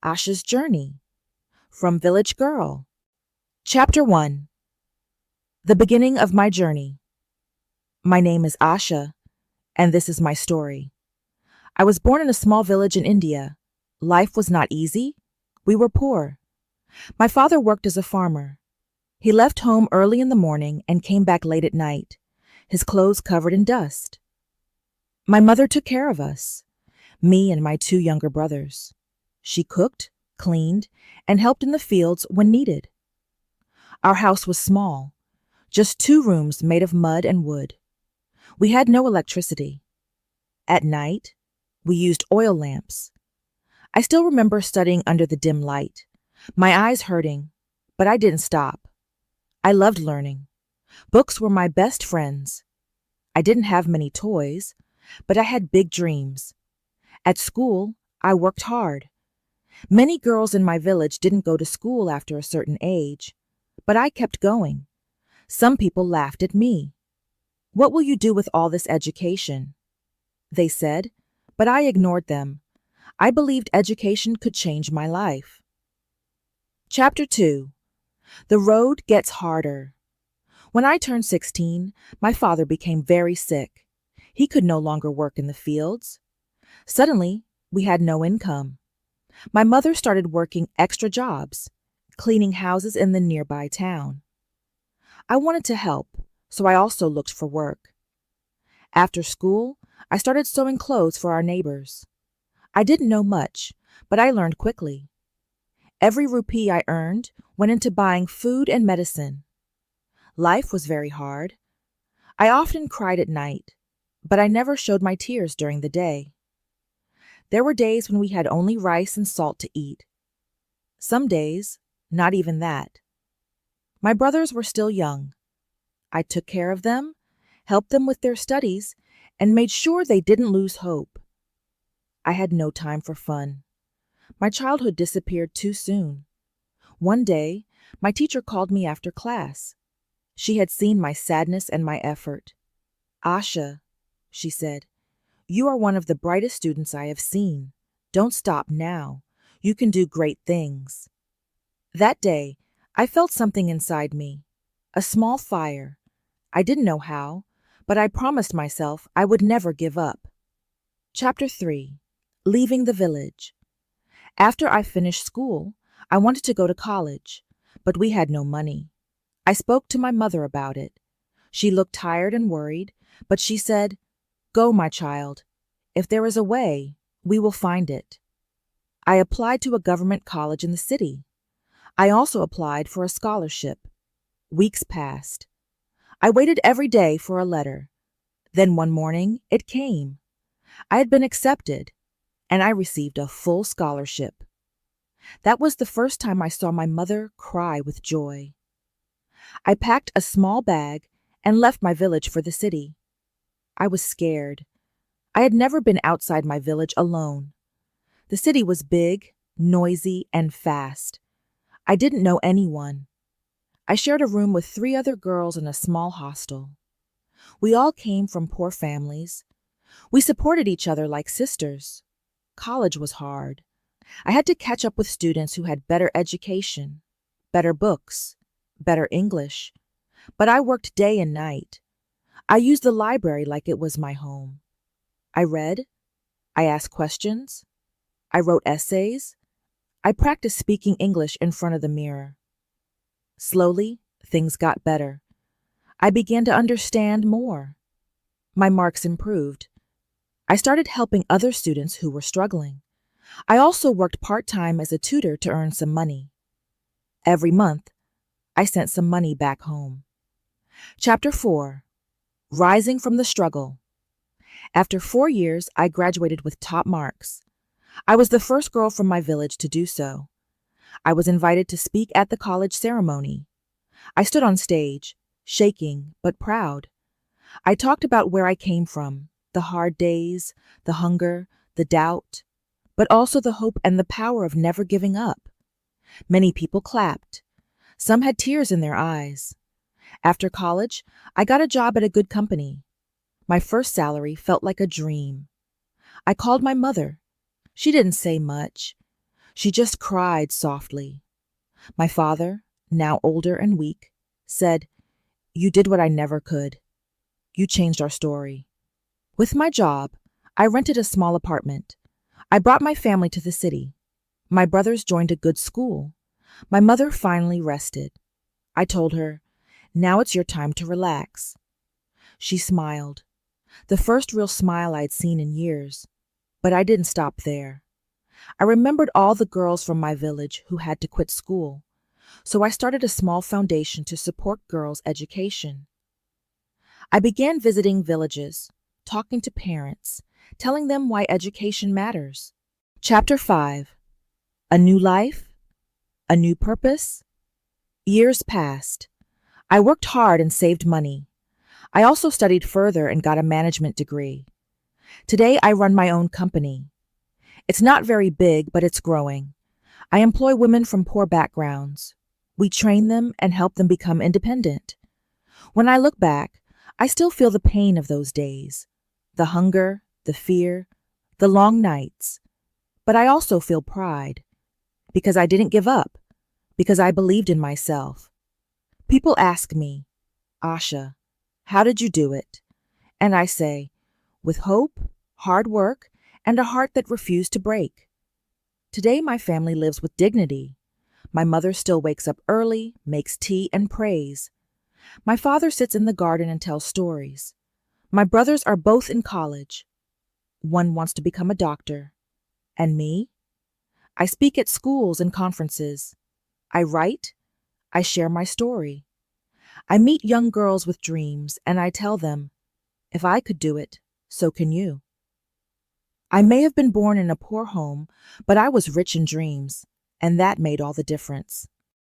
Asha's Journey from Village Girl. Chapter 1. The Beginning of My Journey. My name is Asha, and this is my story. I was born in a small village in India. Life was not easy. We were poor. My father worked as a farmer. He left home early in the morning and came back late at night, his clothes covered in dust. My mother took care of us, me and my two younger brothers. She cooked, cleaned, and helped in the fields when needed. Our house was small, just 2 rooms made of mud and wood. We had no electricity. At night, we used oil lamps. I still remember studying under the dim light, my eyes hurting, but I didn't stop. I loved learning. Books were my best friends. I didn't have many toys, but I had big dreams. At school, I worked hard. Many girls in my village didn't go to school after a certain age, but I kept going. Some people laughed at me. "What will you do with all this education?" they said, but I ignored them. I believed education could change my life. Chapter 2. The Road Gets Harder. When I turned 16, my father became very sick. He could no longer work in the fields. Suddenly, we had no income. My mother started working extra jobs, cleaning houses in the nearby town. I wanted to help, so I also looked for work. After school, I started sewing clothes for our neighbors. I didn't know much, but I learned quickly. Every rupee I earned went into buying food and medicine. Life was very hard. I often cried at night, but I never showed my tears during the day. There were days when we had only rice and salt to eat. Some days, not even that. My brothers were still young. I took care of them, helped them with their studies, and made sure they didn't lose hope. I had no time for fun. My childhood disappeared too soon. One day, my teacher called me after class. She had seen my sadness and my effort. "Asha," she said, "you are one of the brightest students I have seen. Don't stop now. You can do great things." That day, I felt something inside me, a small fire. I didn't know how, but I promised myself I would never give up. Chapter 3. Leaving the Village. After I finished school, I wanted to go to college, but we had no money. I spoke to my mother about it. She looked tired and worried, but she said, "Go, my child. If there is a way, we will find it." I applied to a government college in the city. I also applied for a scholarship. Weeks passed. I waited every day for a letter. Then one morning, it came. I had been accepted, and I received a full scholarship. That was the first time I saw my mother cry with joy. I packed a small bag and left my village for the city. I was scared. I had never been outside my village alone. The city was big, noisy, and fast. I didn't know anyone. I shared a room with 3 other girls in a small hostel. We all came from poor families. We supported each other like sisters. College was hard. I had to catch up with students who had better education, better books, better English. But I worked day and night. I used the library like it was my home. I read. I asked questions. I wrote essays. I practiced speaking English in front of the mirror. Slowly, things got better. I began to understand more. My marks improved. I started helping other students who were struggling. I also worked part-time as a tutor to earn some money. Every month, I sent some money back home. Chapter 4. Rising from the Struggle. After 4 years, I graduated with top marks. I was the first girl from my village to do so. I was invited to speak at the college ceremony. I stood on stage, shaking but proud. I talked about where I came from, the hard days, the hunger, the doubt, but also the hope and the power of never giving up. Many people clapped. Some had tears in their eyes. After college, I got a job at a good company. My first salary felt like a dream. I called my mother. She didn't say much. She just cried softly. My father, now older and weak, said, "You did what I never could. You changed our story." With my job, I rented a small apartment. I brought my family to the city. My brothers joined a good school. My mother finally rested. I told her, "Now it's your time to relax." She smiled, the first real smile I'd seen in years. But I didn't stop there. I remembered all the girls from my village who had to quit school, so I started a small foundation to support girls' education. I began visiting villages, talking to parents, telling them why education matters. Chapter 5. A New Life? A New Purpose? Years passed. I worked hard and saved money. I also studied further and got a management degree. Today I run my own company. It's not very big, but it's growing. I employ women from poor backgrounds. We train them and help them become independent. When I look back, I still feel the pain of those days, the hunger, the fear, the long nights. But I also feel pride, because I didn't give up, because I believed in myself. People ask me, "Asha, how did you do it?" And I say, with hope, hard work, and a heart that refused to break. Today my family lives with dignity. My mother still wakes up early, makes tea, and prays. My father sits in the garden and tells stories. My brothers are both in college. One wants to become a doctor. And me? I speak at schools and conferences. I write. I share my story. I meet young girls with dreams, and I tell them, if I could do it, so can you. I may have been born in a poor home, but I was rich in dreams, and that made all the difference.